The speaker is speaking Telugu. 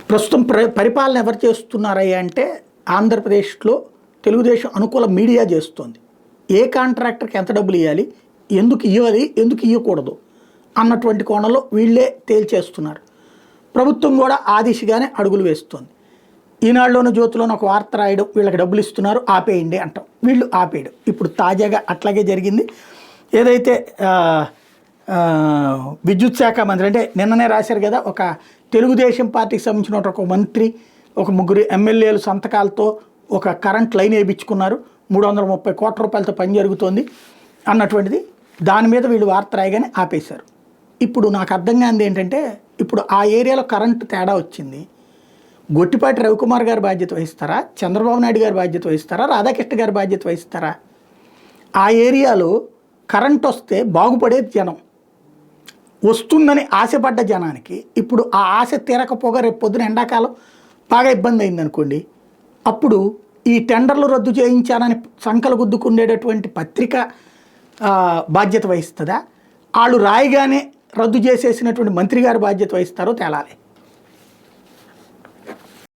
ప్రస్తుతం పరిపాలన ఎవరు చేస్తున్నారయ్యా అంటే ఆంధ్రప్రదేశ్లో తెలుగుదేశం అనుకూల మీడియా చేస్తోంది. ఏ కాంట్రాక్టర్కి ఎంత డబ్బులు ఇవ్వాలి, ఎందుకు ఇవ్వాలి, ఎందుకు ఇవ్వకూడదు అన్నటువంటి కోణంలో వీళ్ళే తేల్చేస్తున్నారు. ప్రభుత్వం కూడా ఆ దిశగానే అడుగులు వేస్తోంది. ఈనాడులోని జ్యోతిలోని ఒక వార్త రాయడం, వీళ్ళకి డబ్బులు ఇస్తున్నారు ఆపేయండి అంటాం, వీళ్ళు ఆపేయడం. ఇప్పుడు తాజాగా అట్లాగే జరిగింది. ఏదైతే విద్యుత్ శాఖ మంత్రి అంటే నిన్ననే రాశారు కదా, ఒక తెలుగుదేశం పార్టీకి సంబంధించిన ఒక మంత్రి, ఒక ముగ్గురు ఎమ్మెల్యేలు సంతకాలతో ఒక కరెంట్ లైన్ వేయించుకున్నారు, 330 కోట్ల రూపాయలతో పని జరుగుతోంది అన్నటువంటిది. దాని మీద వీళ్ళు వార్త రాయగానే ఆపేశారు. ఇప్పుడు నాకు అర్థం కానిది ఏంటంటే, ఇప్పుడు ఆ ఏరియాలో కరెంటు తేడా వచ్చింది. గొట్టిపాటి రవికుమార్ గారు బాధ్యత వహిస్తారా, చంద్రబాబు నాయుడు గారు బాధ్యత వహిస్తారా, రాధాకృష్ణ గారు బాధ్యత వహిస్తారా? ఆ ఏరియాలో కరెంట్ వస్తే బాగుపడేది జనం, వస్తుందని ఆశపడ్డ జనానికి ఇప్పుడు ఆ ఆశ తీరకపోగా రేపు పొద్దున ఎండాకాలం బాగా ఇబ్బంది అయిందనుకోండి, అప్పుడు ఈ టెండర్లు రద్దు చేయించాలని సంకలు గుద్దుకునేటటువంటి పత్రిక బాధ్యత వహిస్తుందా, వాళ్ళు రాయిగానే రద్దు చేసేసినటువంటి మంత్రి గారు బాధ్యత వహిస్తారో తేలాలి.